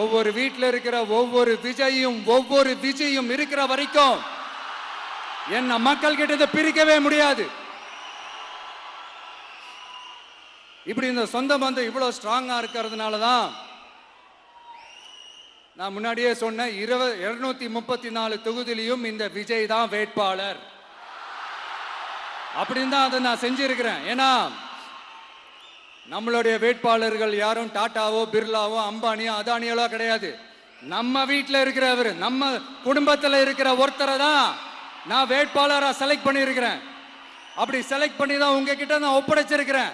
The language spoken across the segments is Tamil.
ஒவ்வொரு வீட்டில் இருக்கிற ஒவ்வொரு விஜயும் இருக்கிற வரைக்கும் என்ன மக்கள் கிட்ட பிரிக்கவே முடியாது. இப்படி இந்த சொந்த பந்தம் இவ்வளவு ஸ்ட்ராங்கா இருக்கிறதுனால தான் நான் முன்னாடியே சொன்ன 234 தொகுதியிலும் இந்த விஜய் தான் வேட்பாளர் அப்படின்னு தான் அதை நான் செஞ்சிருக்கிறேன். ஏன்னா நம்மளுடைய வேட்பாளர்கள் யாரும் டாட்டாவோ பிர்லாவோ அம்பானியோ அதானியோ கிடையாது. நம்ம வீட்டில் இருக்கிறவர், நம்ம குடும்பத்தில் இருக்கிற ஒருத்தரை தான் நான் வேட்பாளராக செலக்ட் பண்ணியிருக்கிறேன். அப்படி செலக்ட் பண்ணி தான் உங்ககிட்ட நான் ஒப்படைச்சிருக்கிறேன்.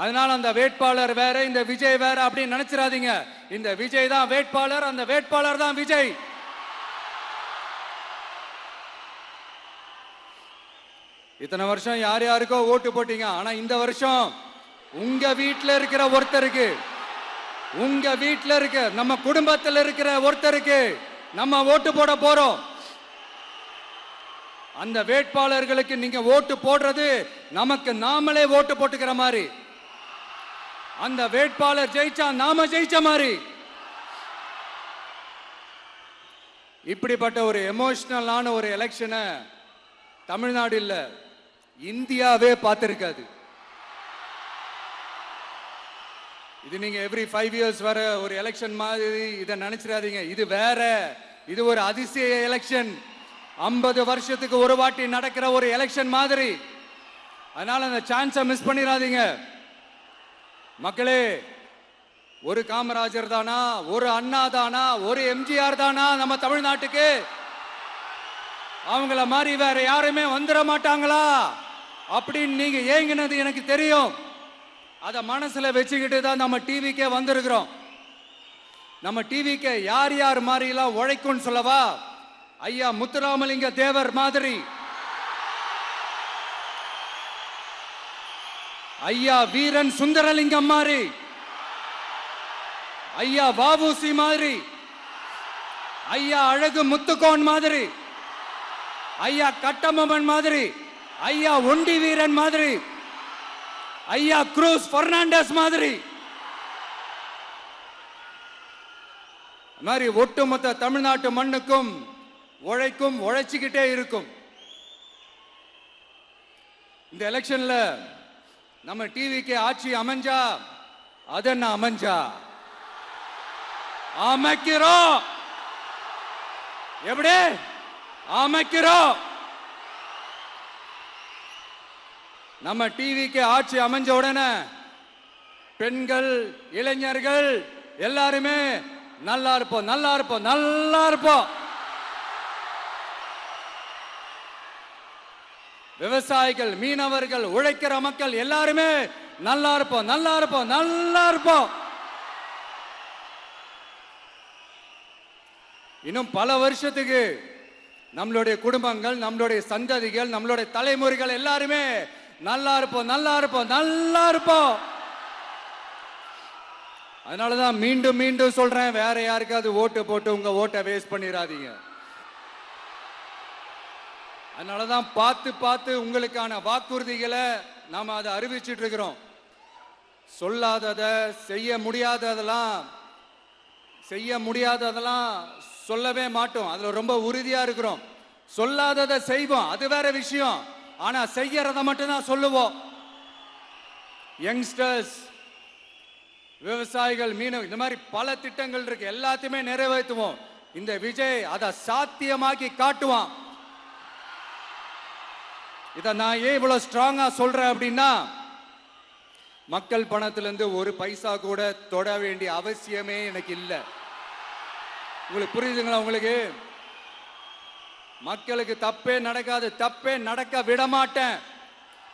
அதனால அந்த வேட்பாளர் வேற, இந்த விஜய் வேற அப்படின்னு நினைச்சிடாதீங்க. இந்த விஜய் தான் வேட்பாளர், அந்த வேட்பாளர் தான் விஜய். இத்தனை வருஷம் யார் யாருக்கோ ஓட்டு போட்டீங்க. ஆனா இந்த வருஷம் உங்க வீட்டில் இருக்கிற ஒருத்தருக்கு, உங்க வீட்டில் இருக்க நம்ம குடும்பத்தில் இருக்கிற ஒருத்தருக்கு நம்ம ஓட்டு போட போறோம். அந்த வேட்பாளர்களுக்கு நீங்க ஓட்டு போடுறது நமக்கு நாமளே ஓட்டு போட்டுக்கிற மாதிரி. அந்த வேட்பாளர் ஜெயிச்சா நாம ஜெயிச்ச மாதிரி. இப்படிப்பட்ட ஒரு எமோஷனலான ஒரு எலெக்ஷனை தமிழ்நாடு இல்ல, இந்தியாவே பார்த்திருக்காது. இது நீங்க எவ்ரி 5 years வர ஒரு எலெக்ஷன் மாதிரி இதை நினைச்சிடாதீங்க. இது வேற, இது ஒரு அதிசய எலெக்ஷன். 50 வருஷத்துக்கு ஒரு வாட்டி நடக்கிற ஒரு எலெக்ஷன் மாதிரி. அதனால அந்த சான்ஸை மிஸ் பண்ணிடாதீங்க. மக்களே, ஒரு காமராஜர் தானா, ஒரு அண்ணா தானா, ஒரு எம்ஜிஆர் தானா நம்ம தமிழ்நாட்டுக்கு? அவங்கள மாதிரி வேற யாருமே வந்துட மாட்டாங்களா அப்படின்னு நீங்க ஏங்கினது எனக்கு தெரியும். அதை மனசுல வச்சுக்கிட்டு தான் நம்ம டிவிக்கே வந்திருக்கிறோம். நம்ம டிவிக்கு யார் யார் மாதிரி எல்லாம் உழைக்கும் சொல்லவா? ஐயா முத்துராமலிங்க தேவர் மாதிரி, ஐயா வீரன் சுந்தரலிங்கம் மாதிரி, ஐயா வாவுசி மாதிரி, ஐயா அழகு முத்துக்கோன் மாதிரி, ஐயா கட்டபொம்மன் மாதிரி, ஐயா ஒண்டி வீரன் மாதிரி, ஐயா குரூஸ் பெர்னாண்டஸ் மாதிரி மாதிரி ஒட்டுமொத்த தமிழ்நாட்டு மண்ணுக்கும் உழைச்சிக்கிட்டே இருக்கும். இந்த எலெக்ஷன்ல நம்ம டிவிக்கு ஆட்சி அமைஞ்சா அதென்ன அமைஞ்சா அமைக்கிறோம். எப்படி அமைக்கிறோம்? நம்ம டிவிக்கு ஆட்சி அமைஞ்ச உடனே பெண்கள், இளைஞர்கள் எல்லாருமே நல்லா இருப்போம், நல்லா இருப்போம், நல்லா இருப்போம். விவசாயிகள், மீனவர்கள், உழைக்கிற மக்கள் எல்லாருமே நல்லா இருப்போம், நல்லா இருப்போம், நல்லா இருப்போம். இன்னும் பல வருஷத்துக்கு நம்மளுடைய குடும்பங்கள், நம்மளுடைய சந்ததிகள், நம்மளுடைய தலைமுறைகள் எல்லாருமே நல்லா இருப்போம், நல்லா இருப்போம், நல்லா இருப்போம். அதனாலதான் மீண்டும் மீண்டும் சொல்றேன், வேற யாருக்காவது ஓட்டு போட்டு உங்க ஓட்டை வேஸ்ட் பண்ணிடாதீங்க. அதனாலதான் பார்த்து பார்த்து உங்களுக்கான வாக்குறுதிகளை நாம அதை அறிவிச்சிட்டு இருக்கிறோம். சொல்லாததை, செய்ய முடியாததெல்லாம் சொல்லவே மாட்டோம். அதுல ரொம்ப உறுதியா இருக்கிறோம். சொல்லாததை செய்வோம், அது வேற விஷயம். ஆனா செய்யறத மட்டும் தான் சொல்லுவோம். யங்ஸ்டர்ஸ், விவசாயிகள், மீனவர்கள், இந்த மாதிரி பல திட்டங்கள் இருக்கு, எல்லாத்தையுமே நிறைவேற்றுவோம். இந்த விஜய் அதை சாத்தியமாக்கி காட்டுவான். இதை நான் ஏன் இவ்வளவு ஸ்ட்ராங்கா சொல்றேன் அப்படின்னா, மக்கள் பணத்திலிருந்து ஒரு பைசா கூட தொட வேண்டிய அவசியமே எனக்கு இல்லை. உங்களுக்கு புரியுதுங்களா? உங்களுக்கு மக்களுக்கு தப்பே நடக்காது, தப்பே நடக்க விட மாட்டேன்.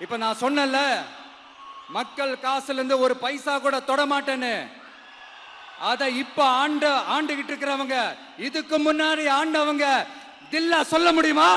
இப்ப நான் சொன்னல, மக்கள் காசுல இருந்து ஒரு பைசா கூட தொட மாட்டேன்னு. அதை இப்ப ஆண்டுகிட்டு இருக்கிறவங்க, இதுக்கு முன்னாடி ஆண்டவங்க தில்லா சொல்ல முடியுமா?